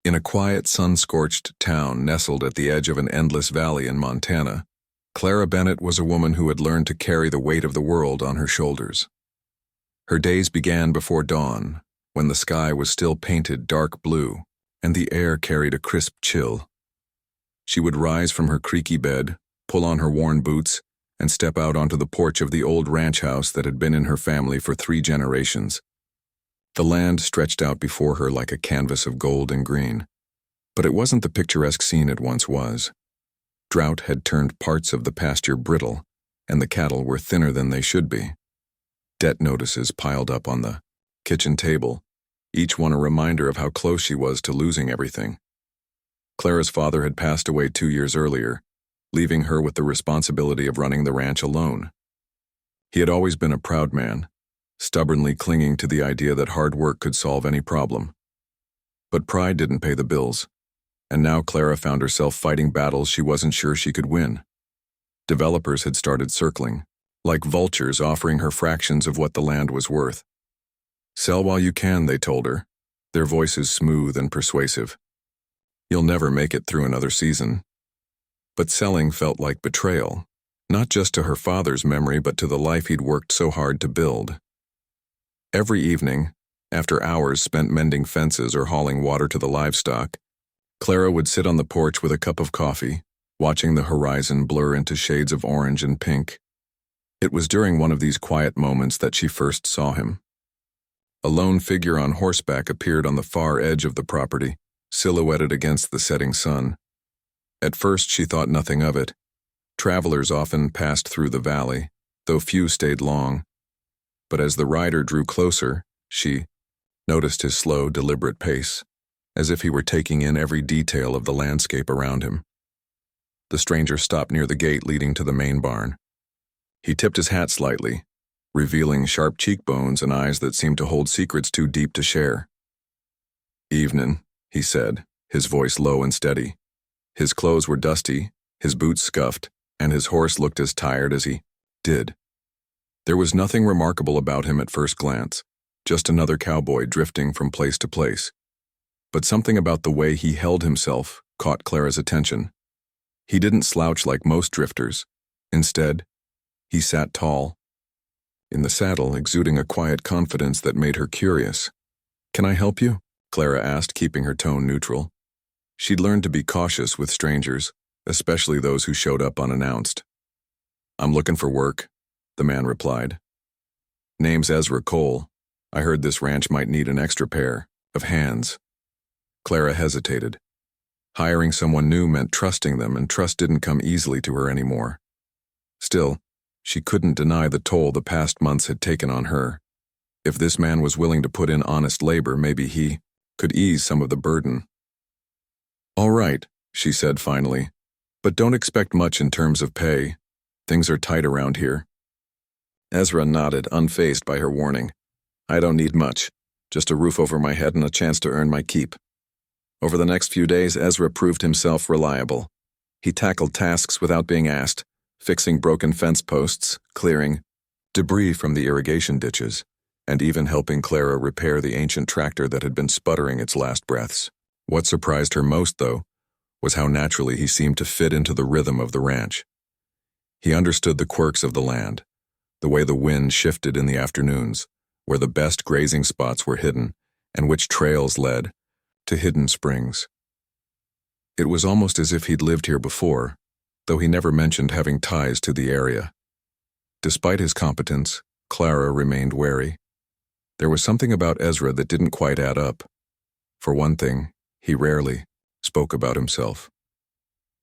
In a quiet, sun-scorched town nestled at the edge of an endless valley in Montana, Clara Bennett was a woman who had learned to carry the weight of the world on her shoulders. Her days began before dawn, when the sky was still painted dark blue and the air carried a crisp chill. She would rise from her creaky bed, pull on her worn boots, and step out onto the porch of the old ranch house that had been in her family for 3 generations. The land stretched out before her like a canvas of gold and green. But it wasn't the picturesque scene it once was. Drought had turned parts of the pasture brittle, and the cattle were thinner than they should be. Debt notices piled up on the kitchen table, each one a reminder of how close she was to losing everything. Clara's father had passed away 2 years earlier, leaving her with the responsibility of running the ranch alone. He had always been a proud man, stubbornly clinging to the idea that hard work could solve any problem. But pride didn't pay the bills, and now Clara found herself fighting battles she wasn't sure she could win. Developers had started circling, like vultures offering her fractions of what the land was worth. "Sell while you can," they told her, their voices smooth and persuasive. "You'll never make it through another season." But selling felt like betrayal, not just to her father's memory but to the life he'd worked so hard to build. Every evening, after hours spent mending fences or hauling water to the livestock, Clara would sit on the porch with a cup of coffee, watching the horizon blur into shades of orange and pink. It was during one of these quiet moments that she first saw him. A lone figure on horseback appeared on the far edge of the property, silhouetted against the setting sun. At first she thought nothing of it. Travelers often passed through the valley, though few stayed long. But as the rider drew closer, she noticed his slow, deliberate pace, as if he were taking in every detail of the landscape around him. The stranger stopped near the gate leading to the main barn. He tipped his hat slightly, revealing sharp cheekbones and eyes that seemed to hold secrets too deep to share. "Evenin'," he said, his voice low and steady. His clothes were dusty, his boots scuffed, and his horse looked as tired as he did. There was nothing remarkable about him at first glance, just another cowboy drifting from place to place. But something about the way he held himself caught Clara's attention. He didn't slouch like most drifters. Instead, he sat tall, in the saddle, exuding a quiet confidence that made her curious. "Can I help you?" Clara asked, keeping her tone neutral. She'd learned to be cautious with strangers, especially those who showed up unannounced. "I'm looking for work," the man replied. "Name's Ezra Cole. I heard this ranch might need an extra pair of hands." Clara hesitated. Hiring someone new meant trusting them, and trust didn't come easily to her anymore. Still, she couldn't deny the toll the past months had taken on her. If this man was willing to put in honest labor, maybe he could ease some of the burden. "All right," she said finally, "but don't expect much in terms of pay. Things are tight around here." Ezra nodded, unfazed by her warning. "I don't need much, just a roof over my head and a chance to earn my keep." Over the next few days, Ezra proved himself reliable. He tackled tasks without being asked, fixing broken fence posts, clearing debris from the irrigation ditches, and even helping Clara repair the ancient tractor that had been sputtering its last breaths. What surprised her most, though, was how naturally he seemed to fit into the rhythm of the ranch. He understood the quirks of the land, the way the wind shifted in the afternoons, where the best grazing spots were hidden, and which trails led to hidden springs. It was almost as if he'd lived here before, though he never mentioned having ties to the area. Despite his competence, Clara remained wary. There was something about Ezra that didn't quite add up. For one thing, he rarely spoke about himself.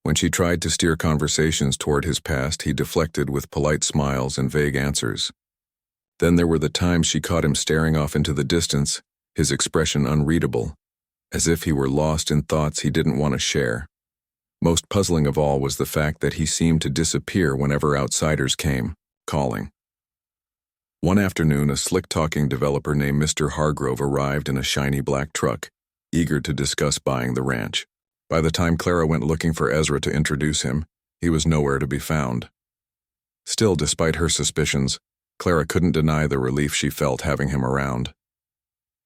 When she tried to steer conversations toward his past, he deflected with polite smiles and vague answers. Then there were the times she caught him staring off into the distance, his expression unreadable, as if he were lost in thoughts he didn't want to share. Most puzzling of all was the fact that he seemed to disappear whenever outsiders came, calling. One afternoon, a slick-talking developer named Mr. Hargrove arrived in a shiny black truck, eager to discuss buying the ranch. By the time Clara went looking for Ezra to introduce him, he was nowhere to be found. Still, despite her suspicions, Clara couldn't deny the relief she felt having him around.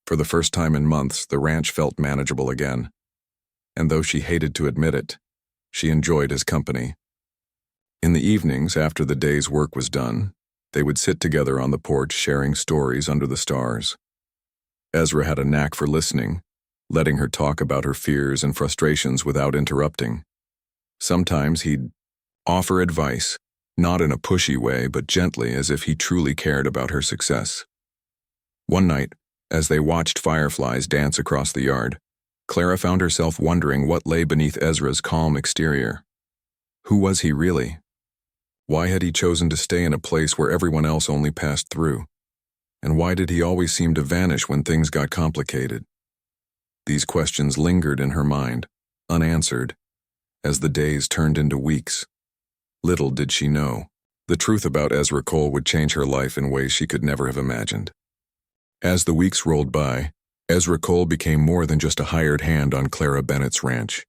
For the first time in months, the ranch felt manageable again. and though she hated to admit it, she enjoyed his company. In the evenings, after the day's work was done, they would sit together on the porch sharing stories under the stars. Ezra had a knack for listening, letting her talk about her fears and frustrations without interrupting. Sometimes he'd offer advice, not in a pushy way, but gently, as if he truly cared about her success. One night, as they watched fireflies dance across the yard, Clara found herself wondering what lay beneath Ezra's calm exterior. Who was he really? Why had he chosen to stay in a place where everyone else only passed through? And why did he always seem to vanish when things got complicated? These questions lingered in her mind, unanswered, as the days turned into weeks. Little did she know, the truth about Ezra Cole would change her life in ways she could never have imagined. As the weeks rolled by, Ezra Cole became more than just a hired hand on Clara Bennett's ranch.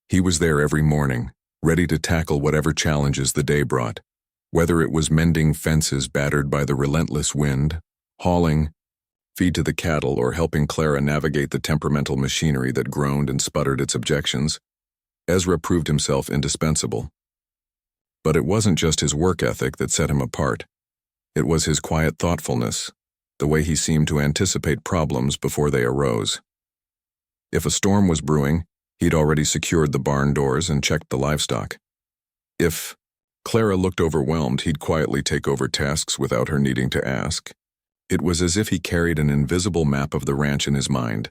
He was there every morning, ready to tackle whatever challenges the day brought, whether it was mending fences battered by the relentless wind, hauling feed to the cattle, or helping Clara navigate the temperamental machinery that groaned and sputtered its objections. Ezra proved himself indispensable. But it wasn't just his work ethic that set him apart. It was his quiet thoughtfulness, the way he seemed to anticipate problems before they arose. If a storm was brewing, he'd already secured the barn doors and checked the livestock. If Clara looked overwhelmed, he'd quietly take over tasks without her needing to ask. It was as if he carried an invisible map of the ranch in his mind,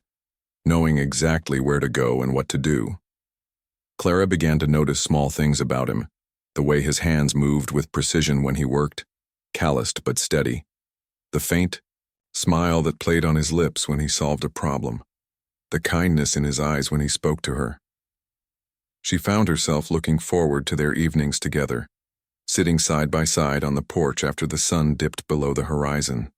knowing exactly where to go and what to do. Clara began to notice small things about him, the way his hands moved with precision when he worked, calloused but steady, the faint smile that played on his lips when he solved a problem, the kindness in his eyes when he spoke to her. She found herself looking forward to their evenings together, sitting side by side on the porch after the sun dipped below the horizon.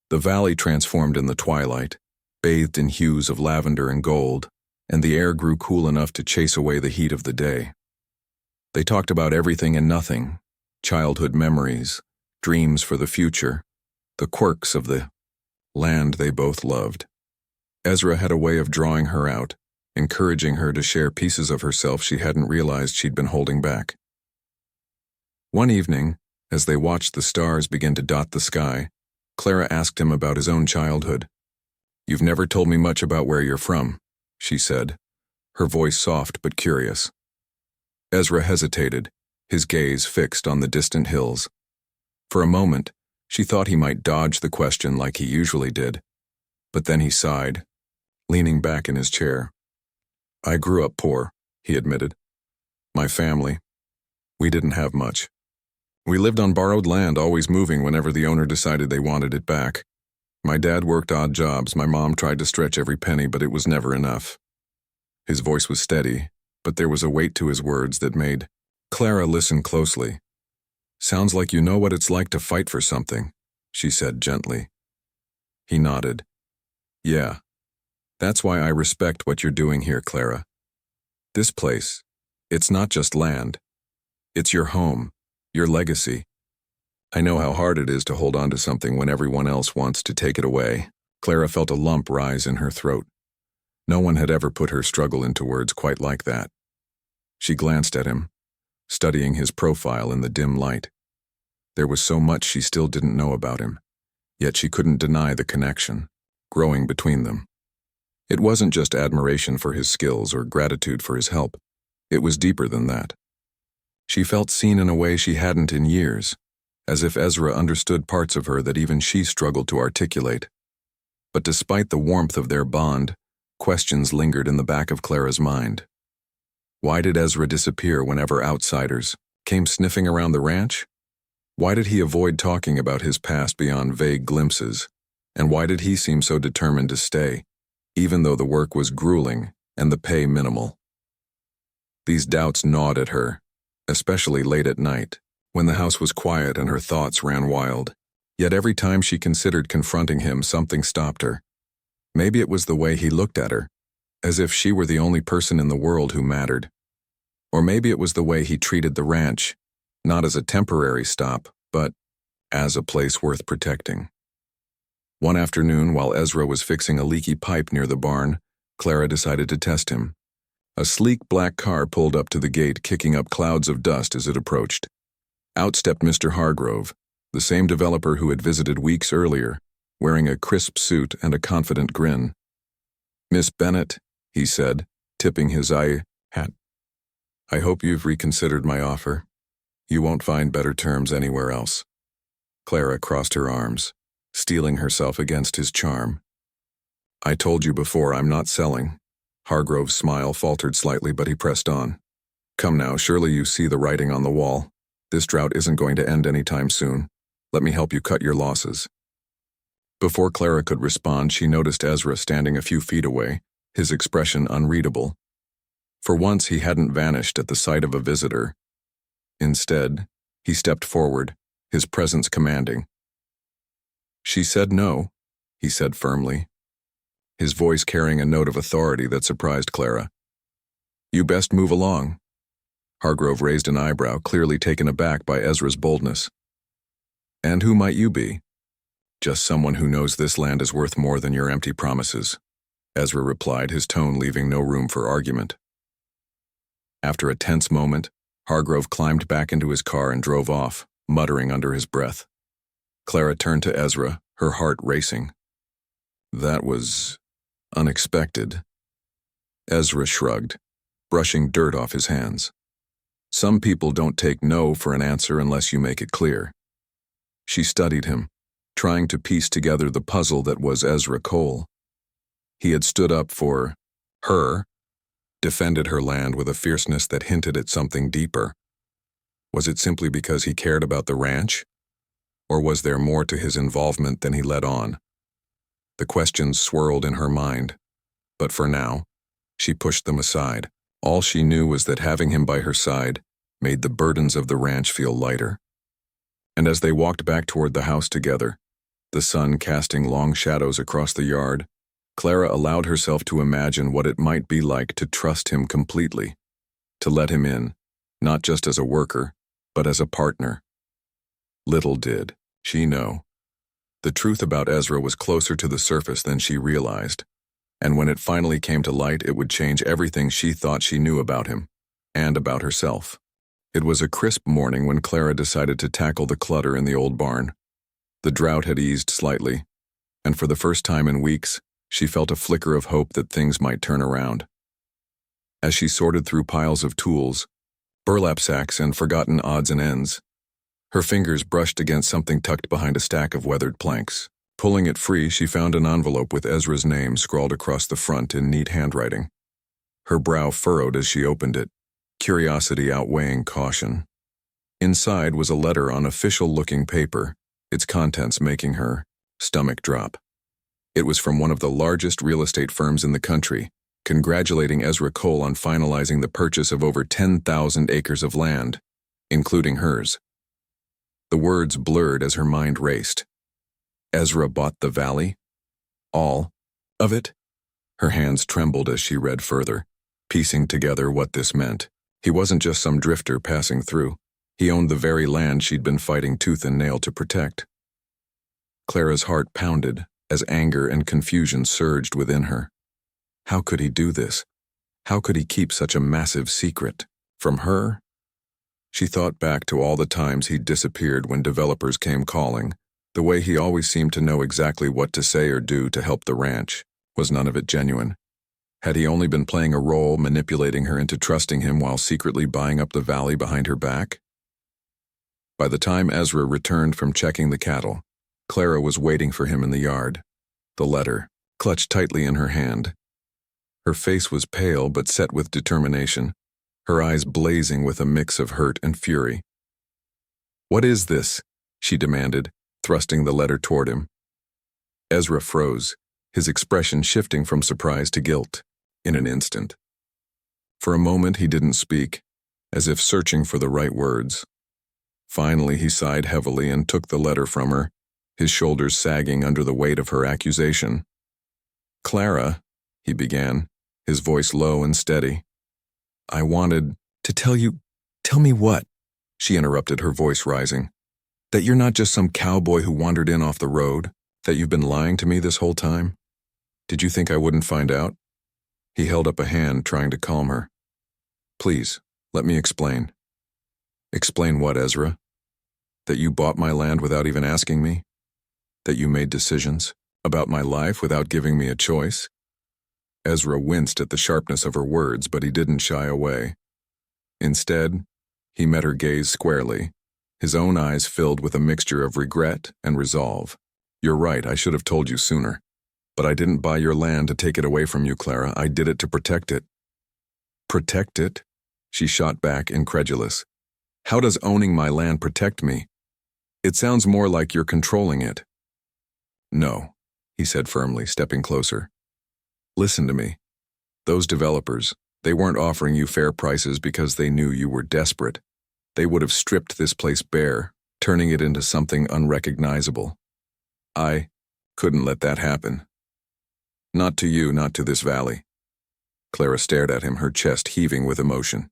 The valley transformed in the twilight, bathed in hues of lavender and gold, and the air grew cool enough to chase away the heat of the day. They talked about everything and nothing, childhood memories, dreams for the future, the quirks of the land they both loved. Ezra had a way of drawing her out, encouraging her to share pieces of herself she hadn't realized she'd been holding back. One evening, as they watched the stars begin to dot the sky, Clara asked him about his own childhood. "You've never told me much about where you're from," she said, her voice soft but curious. Ezra hesitated, his gaze fixed on the distant hills. For a moment, she thought he might dodge the question like he usually did, but then he sighed, leaning back in his chair. "I grew up poor," he admitted. "My family, we didn't have much. We lived on borrowed land, always moving whenever the owner decided they wanted it back. My dad worked odd jobs, my mom tried to stretch every penny, but it was never enough." His voice was steady, but there was a weight to his words that made Clara listen closely. "Sounds like you know what it's like to fight for something," she said gently. He nodded. "Yeah, that's why I respect what you're doing here, Clara. This place, it's not just land. It's your home, your legacy. I know how hard it is to hold on to something when everyone else wants to take it away." Clara felt a lump rise in her throat. No one had ever put her struggle into words quite like that. She glanced at him, studying his profile in the dim light. There was so much she still didn't know about him, yet she couldn't deny the connection growing between them. It wasn't just admiration for his skills or gratitude for his help. It was deeper than that. She felt seen in a way she hadn't in years, as if Ezra understood parts of her that even she struggled to articulate. But despite the warmth of their bond, questions lingered in the back of Clara's mind. Why did Ezra disappear whenever outsiders came sniffing around the ranch? Why did he avoid talking about his past beyond vague glimpses? And why did he seem so determined to stay, even though the work was grueling and the pay minimal? These doubts gnawed at her, especially late at night, when the house was quiet and her thoughts ran wild. Yet every time she considered confronting him, something stopped her. Maybe it was the way he looked at her, as if she were the only person in the world who mattered. Or maybe it was the way he treated the ranch, not as a temporary stop, but as a place worth protecting. One afternoon, while Ezra was fixing a leaky pipe near the barn, Clara decided to test him. A sleek black car pulled up to the gate, kicking up clouds of dust as it approached. Out stepped Mr. Hargrove, the same developer who had visited weeks earlier, wearing a crisp suit and a confident grin. "Miss Bennett," he said, tipping his hat. "I hope you've reconsidered my offer. You won't find better terms anywhere else." Clara crossed her arms, steeling herself against his charm. "I told you before, I'm not selling." Hargrove's smile faltered slightly, but he pressed on. "Come now, surely you see the writing on the wall. This drought isn't going to end anytime soon. Let me help you cut your losses." Before Clara could respond, she noticed Ezra standing a few feet away, his expression unreadable. For once, he hadn't vanished at the sight of a visitor. Instead, he stepped forward, his presence commanding. "She said no," he said firmly, his voice carrying a note of authority that surprised Clara. "You best move along." Hargrove raised an eyebrow, clearly taken aback by Ezra's boldness. "And who might you be?" "Just someone who knows this land is worth more than your empty promises," Ezra replied, his tone leaving no room for argument. After a tense moment, Hargrove climbed back into his car and drove off, muttering under his breath. Clara turned to Ezra, her heart racing. "That was unexpected." Ezra shrugged, brushing dirt off his hands. "Some people don't take no for an answer unless you make it clear." She studied him, trying to piece together the puzzle that was Ezra Cole. He had stood up for her, defended her land with a fierceness that hinted at something deeper. Was it simply because he cared about the ranch? Or was there more to his involvement than he let on? The questions swirled in her mind, but for now, she pushed them aside. All she knew was that having him by her side made the burdens of the ranch feel lighter. And as they walked back toward the house together, the sun casting long shadows across the yard, Clara allowed herself to imagine what it might be like to trust him completely, to let him in, not just as a worker, but as a partner. Little did she know. The truth about Ezra was closer to the surface than she realized, and when it finally came to light, it would change everything she thought she knew about him, and about herself. It was a crisp morning when Clara decided to tackle the clutter in the old barn. The drought had eased slightly, and for the first time in weeks, she felt a flicker of hope that things might turn around. As she sorted through piles of tools, burlap sacks, and forgotten odds and ends, her fingers brushed against something tucked behind a stack of weathered planks. Pulling it free, she found an envelope with Ezra's name scrawled across the front in neat handwriting. Her brow furrowed as she opened it, curiosity outweighing caution. Inside was a letter on official-looking paper, its contents making her stomach drop. It was from one of the largest real estate firms in the country, congratulating Ezra Cole on finalizing the purchase of over 10,000 acres of land, including hers. The words blurred as her mind raced. Ezra bought the valley? All of it? Her hands trembled as she read further, piecing together what this meant. He wasn't just some drifter passing through. He owned the very land she'd been fighting tooth and nail to protect. Clara's heart pounded as anger and confusion surged within her. How could he do this? How could he keep such a massive secret? From her? She thought back to all the times he'd disappeared when developers came calling. The way he always seemed to know exactly what to say or do to help the ranch. Was none of it genuine? Had he only been playing a role, manipulating her into trusting him while secretly buying up the valley behind her back? By the time Ezra returned from checking the cattle, Clara was waiting for him in the yard, the letter clutched tightly in her hand. Her face was pale but set with determination, her eyes blazing with a mix of hurt and fury. "What is this?" she demanded, thrusting the letter toward him. Ezra froze, his expression shifting from surprise to guilt in an instant. For a moment he didn't speak, as if searching for the right words. Finally he sighed heavily and took the letter from her, his shoulders sagging under the weight of her accusation. "Clara," he began, his voice low and steady. "I wanted to tell you—" "Tell me what?" she interrupted, her voice rising. "That you're not just some cowboy who wandered in off the road? That you've been lying to me this whole time? Did you think I wouldn't find out?" He held up a hand, trying to calm her. Please, let me explain. Explain what, Ezra? That you bought my land without even asking me? That you made decisions about my life without giving me a choice? Ezra winced at the sharpness of her words, but he didn't shy away. Instead, he met her gaze squarely, his own eyes filled with a mixture of regret and resolve. You're right, I should have told you sooner. But I didn't buy your land to take it away from you, Clara. I did it to protect it. Protect it? She shot back, incredulous. How does owning my land protect me? It sounds more like you're controlling it. No, he said firmly, stepping closer. Listen to me. Those developers, they weren't offering you fair prices because they knew you were desperate. They would have stripped this place bare, turning it into something unrecognizable. I couldn't let that happen. Not to you, not to this valley. Clara stared at him, her chest heaving with emotion.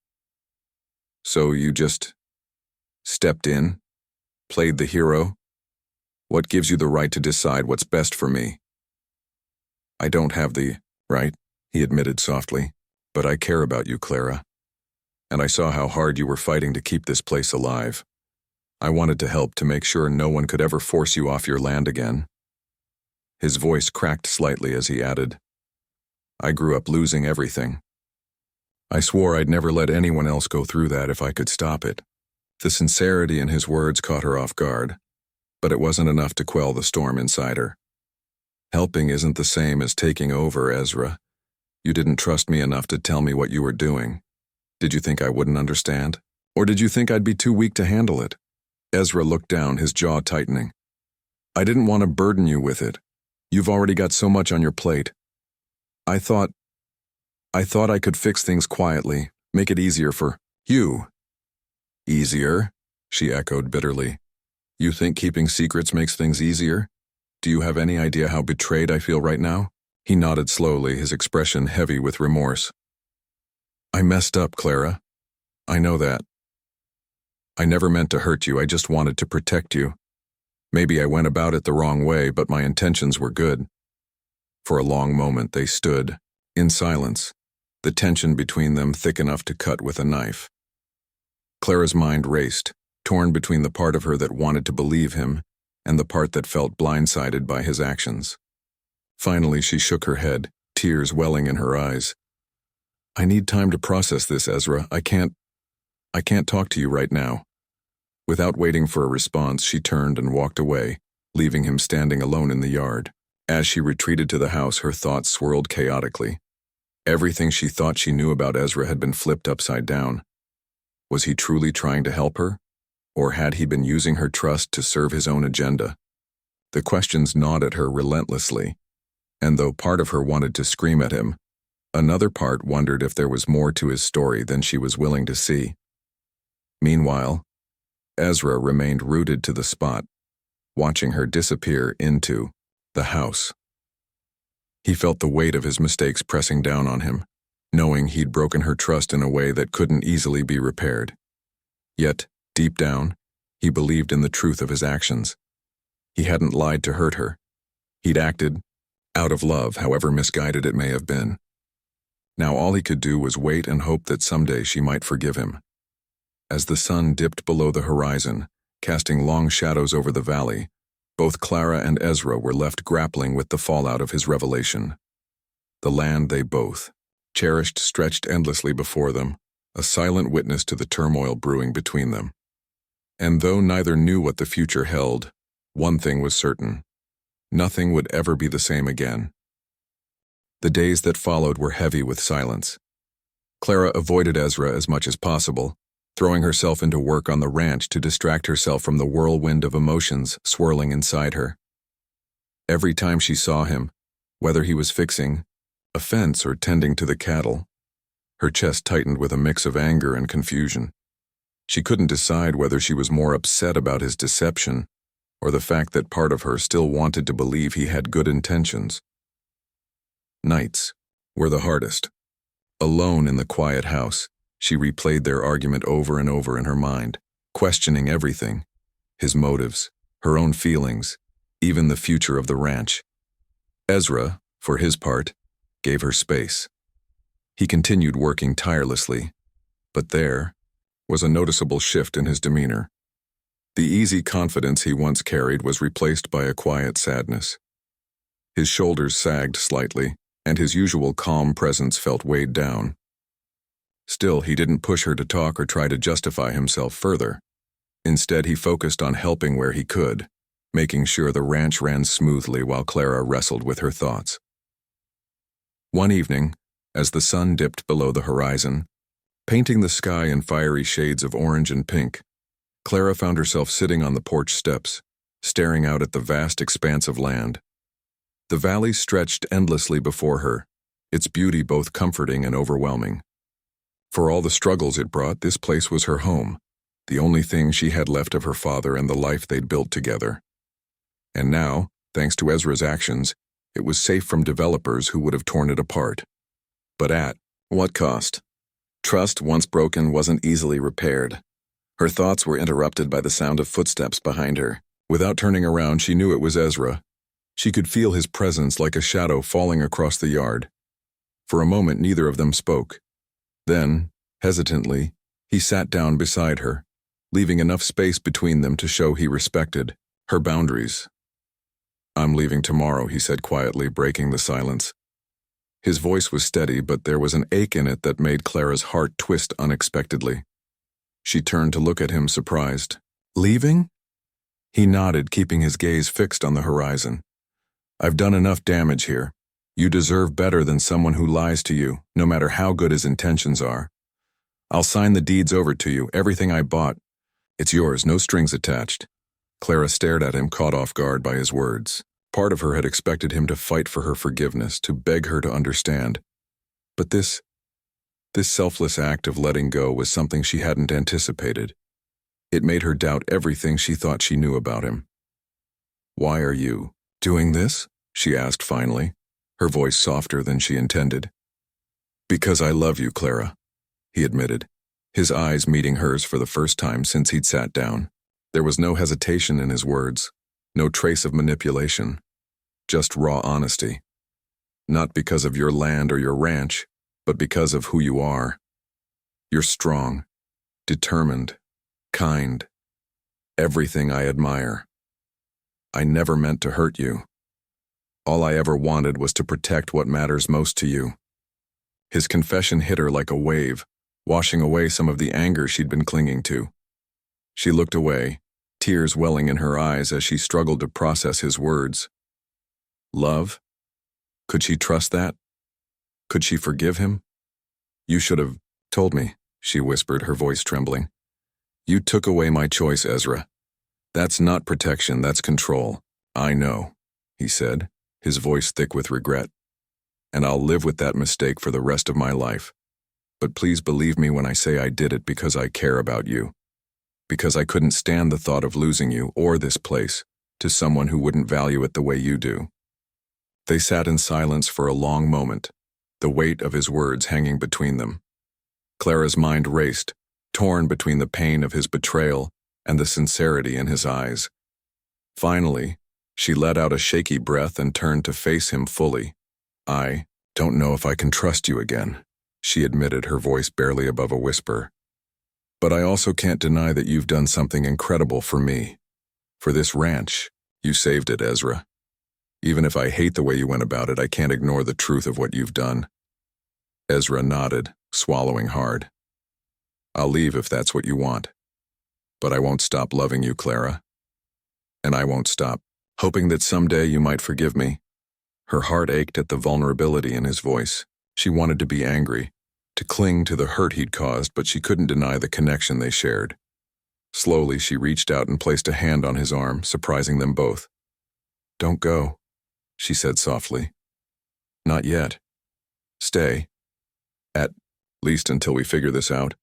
So you just stepped in, played the hero? What gives you the right to decide what's best for me? I don't have the right, he admitted softly, but I care about you, Clara. And I saw how hard you were fighting to keep this place alive. I wanted to help to make sure no one could ever force you off your land again. His voice cracked slightly as he added, I grew up losing everything. I swore I'd never let anyone else go through that if I could stop it. The sincerity in his words caught her off guard, but it wasn't enough to quell the storm inside her. Helping isn't the same as taking over, Ezra. You didn't trust me enough to tell me what you were doing. Did you think I wouldn't understand? Or did you think I'd be too weak to handle it? Ezra looked down, his jaw tightening. I didn't want to burden you with it. You've already got so much on your plate. I thought I could fix things quietly, make it easier for you. Easier? She echoed bitterly. You think keeping secrets makes things easier? Do you have any idea how betrayed I feel right now? He nodded slowly, his expression heavy with remorse. I messed up, Clara. I know that. I never meant to hurt you, I just wanted to protect you. Maybe I went about it the wrong way, but my intentions were good. For a long moment they stood, in silence, the tension between them thick enough to cut with a knife. Clara's mind raced, torn between the part of her that wanted to believe him and the part that felt blindsided by his actions. Finally, she shook her head, tears welling in her eyes. I need time to process this, Ezra. I can't talk to you right now. Without waiting for a response, she turned and walked away, leaving him standing alone in the yard. As she retreated to the house, her thoughts swirled chaotically. Everything she thought she knew about Ezra had been flipped upside down. Was he truly trying to help her? Or had he been using her trust to serve his own agenda? The questions gnawed at her relentlessly, and though part of her wanted to scream at him, another part wondered if there was more to his story than she was willing to see. Meanwhile, Ezra remained rooted to the spot, watching her disappear into the house. He felt the weight of his mistakes pressing down on him, knowing he'd broken her trust in a way that couldn't easily be repaired. Yet, deep down, he believed in the truth of his actions. He hadn't lied to hurt her. He'd acted out of love, however misguided it may have been. Now all he could do was wait and hope that someday she might forgive him. As the sun dipped below the horizon, casting long shadows over the valley, both Clara and Ezra were left grappling with the fallout of his revelation. The land they both cherished stretched endlessly before them, a silent witness to the turmoil brewing between them. And though neither knew what the future held, one thing was certain: nothing would ever be the same again. The days that followed were heavy with silence. Clara avoided Ezra as much as possible, throwing herself into work on the ranch to distract herself from the whirlwind of emotions swirling inside her. Every time she saw him, whether he was fixing a fence or tending to the cattle, her chest tightened with a mix of anger and confusion. She couldn't decide whether she was more upset about his deception or the fact that part of her still wanted to believe he had good intentions. Nights were the hardest. Alone in the quiet house, she replayed their argument over and over in her mind, questioning everything: his motives, her own feelings, even the future of the ranch. Ezra, for his part, gave her space. He continued working tirelessly, but there was a noticeable shift in his demeanor. The easy confidence he once carried was replaced by a quiet sadness. His shoulders sagged slightly, and his usual calm presence felt weighed down. Still, he didn't push her to talk or try to justify himself further. Instead, he focused on helping where he could, making sure the ranch ran smoothly while Clara wrestled with her thoughts. One evening, as the sun dipped below the horizon, painting the sky in fiery shades of orange and pink, Clara found herself sitting on the porch steps, staring out at the vast expanse of land. The valley stretched endlessly before her, its beauty both comforting and overwhelming. For all the struggles it brought, this place was her home, the only thing she had left of her father and the life they'd built together. And now, thanks to Ezra's actions, it was safe from developers who would have torn it apart. But at what cost? Trust, once broken, wasn't easily repaired. Her thoughts were interrupted by the sound of footsteps behind her. Without turning around, she knew it was Ezra. She could feel his presence like a shadow falling across the yard. For a moment, neither of them spoke. Then, hesitantly, he sat down beside her, leaving enough space between them to show he respected her boundaries. "I'm leaving tomorrow," he said quietly, breaking the silence. His voice was steady, but there was an ache in it that made Clara's heart twist unexpectedly. She turned to look at him, surprised. "Leaving?" He nodded, keeping his gaze fixed on the horizon. "I've done enough damage here. You deserve better than someone who lies to you, no matter how good his intentions are. I'll sign the deeds over to you, everything I bought. It's yours, no strings attached." Clara stared at him, caught off guard by his words. Part of her had expected him to fight for her forgiveness, to beg her to understand. But this selfless act of letting go was something she hadn't anticipated. It made her doubt everything she thought she knew about him. "Why are you doing this?" she asked finally, her voice softer than she intended. "Because I love you, Clara," he admitted, his eyes meeting hers for the first time since he'd sat down. There was no hesitation in his words, no trace of manipulation, just raw honesty. "Not because of your land or your ranch, but because of who you are. You're strong, determined, kind, everything I admire. I never meant to hurt you. All I ever wanted was to protect what matters most to you." His confession hit her like a wave, washing away some of the anger she'd been clinging to. She looked away, tears welling in her eyes as she struggled to process his words. Love? Could she trust that? Could she forgive him? "You should have told me," she whispered, her voice trembling. "You took away my choice, Ezra. That's not protection, that's control. I know," he said, his voice thick with regret. "And I'll live with that mistake for the rest of my life. But please believe me when I say I did it because I care about you. Because I couldn't stand the thought of losing you or this place to someone who wouldn't value it the way you do." They sat in silence for a long moment, the weight of his words hanging between them. Clara's mind raced, torn between the pain of his betrayal and the sincerity in his eyes. Finally, she let out a shaky breath and turned to face him fully. "I don't know if I can trust you again," she admitted, her voice barely above a whisper. "But I also can't deny that you've done something incredible for me. For this ranch, you saved it, Ezra. Even if I hate the way you went about it, I can't ignore the truth of what you've done." Ezra nodded, swallowing hard. "I'll leave if that's what you want. But I won't stop loving you, Clara. And I won't stop hoping that someday you might forgive me." Her heart ached at the vulnerability in his voice. She wanted to be angry, to cling to the hurt he'd caused, but she couldn't deny the connection they shared. Slowly, she reached out and placed a hand on his arm, surprising them both. "Don't go," she said softly. "Not yet. Stay. At least until we figure this out."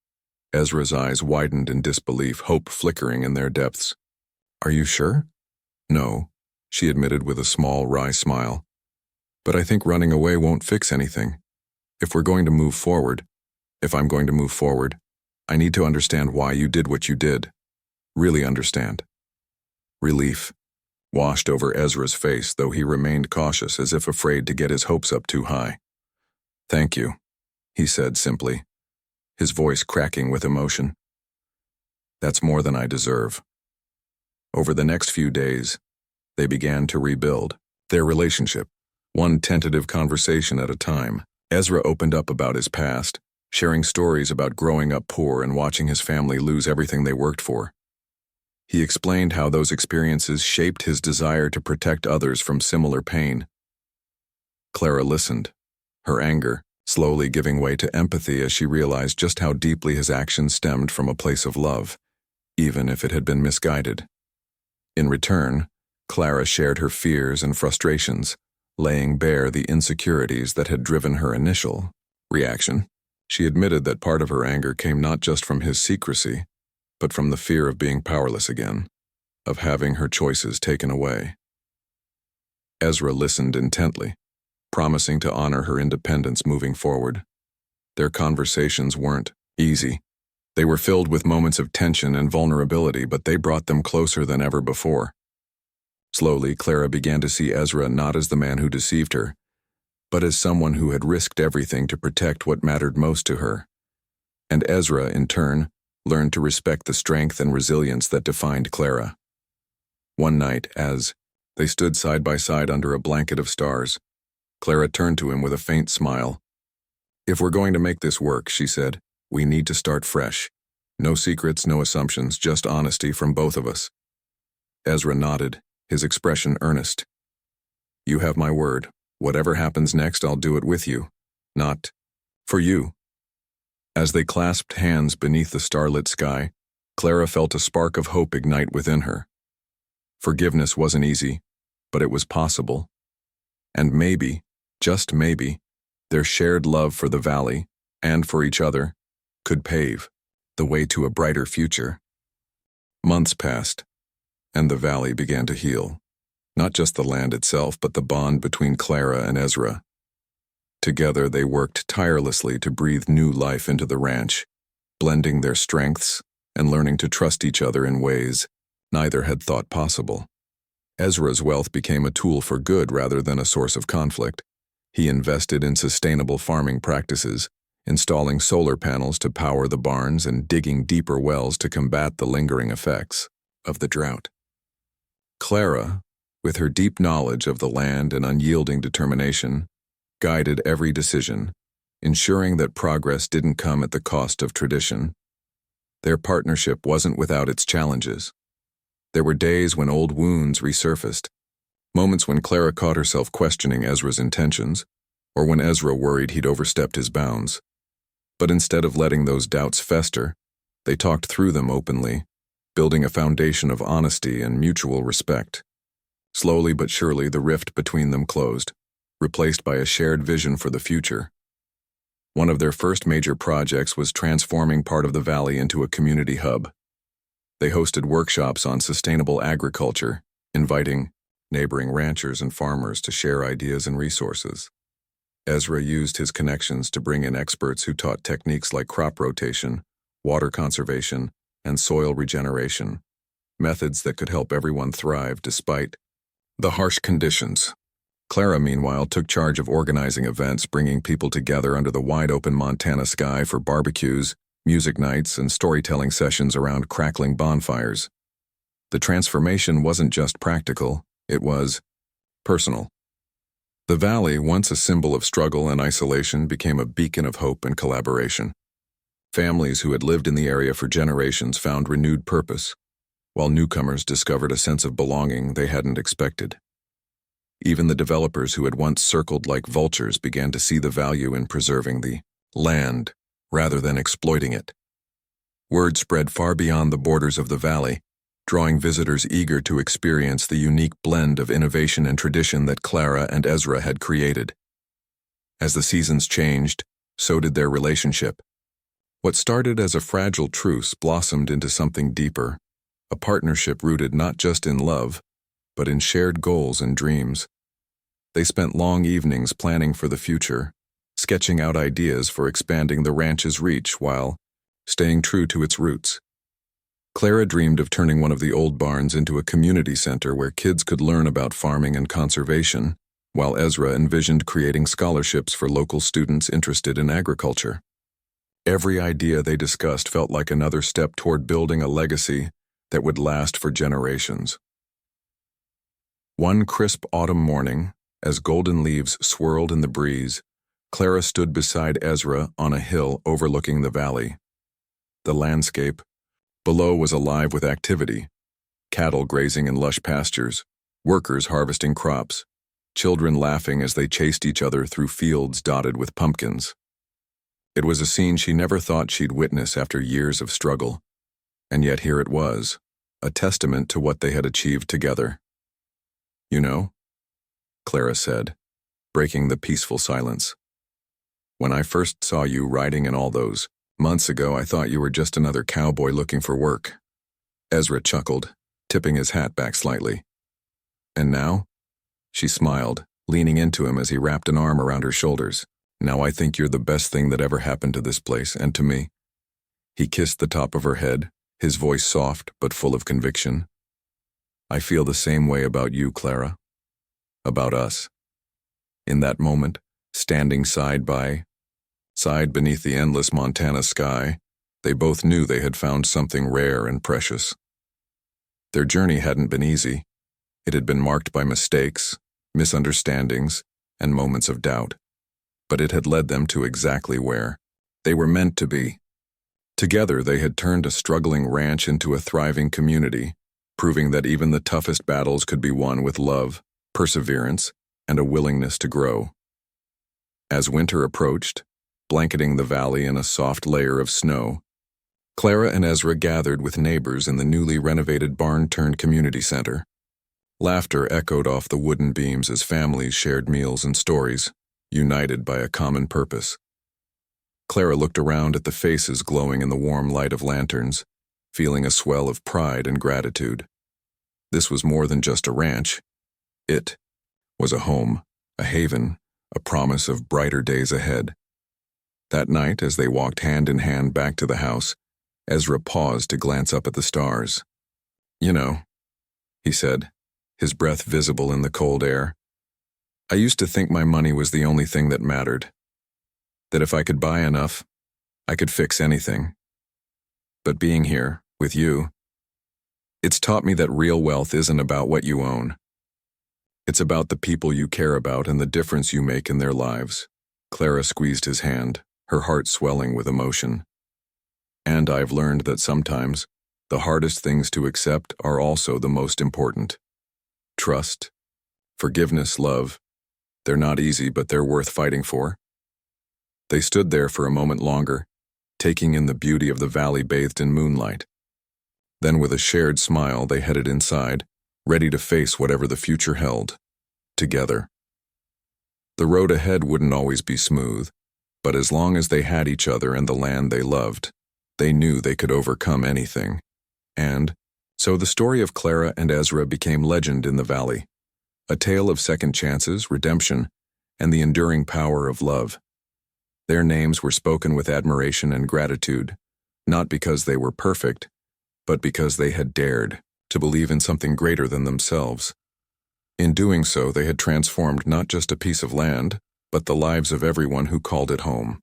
Ezra's eyes widened in disbelief, hope flickering in their depths. "Are you sure?" "No," she admitted with a small, wry smile. "But I think running away won't fix anything. If I'm going to move forward, I need to understand why you did what you did. Really understand." Relief washed over Ezra's face, though he remained cautious, as if afraid to get his hopes up too high. "Thank you," he said simply, his voice cracking with emotion. That's more than I deserve. Over the next few days, they began to rebuild their relationship, one tentative conversation at a time. Ezra opened up about his past, sharing stories about growing up poor and watching his family lose everything they worked for. He explained how those experiences shaped his desire to protect others from similar pain. Clara listened, her anger slowly giving way to empathy as she realized just how deeply his actions stemmed from a place of love, even if it had been misguided. In return, Clara shared her fears and frustrations, laying bare the insecurities that had driven her initial reaction. She admitted that part of her anger came not just from his secrecy, but from the fear of being powerless again, of having her choices taken away. Ezra listened intently, promising to honor her independence moving forward. Their conversations weren't easy. They were filled with moments of tension and vulnerability, but they brought them closer than ever before. Slowly, Clara began to see Ezra not as the man who deceived her, but as someone who had risked everything to protect what mattered most to her. And Ezra, in turn, learned to respect the strength and resilience that defined Clara. One night, as they stood side by side under a blanket of stars, Clara turned to him with a faint smile. "If we're going to make this work," she said, "we need to start fresh. No secrets, no assumptions, just honesty from both of us." Ezra nodded, his expression earnest. "You have my word. Whatever happens next, I'll do it with you. Not for you." As they clasped hands beneath the starlit sky, Clara felt a spark of hope ignite within her. Forgiveness wasn't easy, but it was possible. And maybe, just maybe, their shared love for the valley, and for each other, could pave the way to a brighter future. Months passed, and the valley began to heal. Not just the land itself, but the bond between Clara and Ezra. Together they worked tirelessly to breathe new life into the ranch, blending their strengths and learning to trust each other in ways neither had thought possible. Ezra's wealth became a tool for good rather than a source of conflict. He invested in sustainable farming practices, installing solar panels to power the barns and digging deeper wells to combat the lingering effects of the drought. Clara, with her deep knowledge of the land and unyielding determination, guided every decision, ensuring that progress didn't come at the cost of tradition. Their partnership wasn't without its challenges. There were days when old wounds resurfaced, moments when Clara caught herself questioning Ezra's intentions, or when Ezra worried he'd overstepped his bounds. But instead of letting those doubts fester, they talked through them openly, building a foundation of honesty and mutual respect. Slowly but surely, the rift between them closed, replaced by a shared vision for the future. One of their first major projects was transforming part of the valley into a community hub. They hosted workshops on sustainable agriculture, inviting neighboring ranchers and farmers to share ideas and resources. Ezra used his connections to bring in experts who taught techniques like crop rotation, water conservation, and soil regeneration, methods that could help everyone thrive despite the harsh conditions. Clara, meanwhile, took charge of organizing events, bringing people together under the wide-open Montana sky for barbecues, music nights, and storytelling sessions around crackling bonfires. The transformation wasn't just practical, it was personal. The valley, once a symbol of struggle and isolation, became a beacon of hope and collaboration. Families who had lived in the area for generations found renewed purpose, while newcomers discovered a sense of belonging they hadn't expected. Even the developers who had once circled like vultures began to see the value in preserving the land rather than exploiting it. Word spread far beyond the borders of the valley, drawing visitors eager to experience the unique blend of innovation and tradition that Clara and Ezra had created. As the seasons changed, so did their relationship. What started as a fragile truce blossomed into something deeper, a partnership rooted not just in love, but in shared goals and dreams. They spent long evenings planning for the future, sketching out ideas for expanding the ranch's reach while staying true to its roots. Clara dreamed of turning one of the old barns into a community center where kids could learn about farming and conservation, while Ezra envisioned creating scholarships for local students interested in agriculture. Every idea they discussed felt like another step toward building a legacy that would last for generations. One crisp autumn morning, as golden leaves swirled in the breeze, Clara stood beside Ezra on a hill overlooking the valley. The landscape below was alive with activity: cattle grazing in lush pastures, workers harvesting crops, children laughing as they chased each other through fields dotted with pumpkins. It was a scene she never thought she'd witness after years of struggle, and yet here it was, a testament to what they had achieved together. "You know," Clara said, breaking the peaceful silence, "when I first saw you riding in all those months ago, I thought you were just another cowboy looking for work." Ezra chuckled, tipping his hat back slightly. "And now?" She smiled, leaning into him as he wrapped an arm around her shoulders. "Now I think you're the best thing that ever happened to this place and to me." He kissed the top of her head, his voice soft but full of conviction. "I feel the same way about you, Clara. About us." In that moment, standing side by side beneath the endless Montana sky, they both knew they had found something rare and precious. Their journey hadn't been easy. It had been marked by mistakes, misunderstandings, and moments of doubt. But it had led them to exactly where they were meant to be. Together, they had turned a struggling ranch into a thriving community, proving that even the toughest battles could be won with love, perseverance, and a willingness to grow. As winter approached, blanketing the valley in a soft layer of snow, Clara and Ezra gathered with neighbors in the newly renovated barn-turned-community center. Laughter echoed off the wooden beams as families shared meals and stories, united by a common purpose. Clara looked around at the faces glowing in the warm light of lanterns, feeling a swell of pride and gratitude. This was more than just a ranch. It was a home, a haven, a promise of brighter days ahead. That night, as they walked hand in hand back to the house, Ezra paused to glance up at the stars. "You know," he said, his breath visible in the cold air, "I used to think my money was the only thing that mattered. That if I could buy enough, I could fix anything. But being here, with you, it's taught me that real wealth isn't about what you own. It's about the people you care about and the difference you make in their lives." Clara squeezed his hand, her heart swelling with emotion. "And I've learned that sometimes the hardest things to accept are also the most important. Trust, forgiveness, love. They're not easy, but they're worth fighting for." They stood there for a moment longer, taking in the beauty of the valley bathed in moonlight. Then with a shared smile, they headed inside, ready to face whatever the future held, together. The road ahead wouldn't always be smooth, but as long as they had each other and the land they loved, they knew they could overcome anything. And so the story of Clara and Ezra became legend in the valley, a tale of second chances, redemption, and the enduring power of love. Their names were spoken with admiration and gratitude, not because they were perfect, but because they had dared to believe in something greater than themselves. In doing so, they had transformed not just a piece of land, but the lives of everyone who called it home.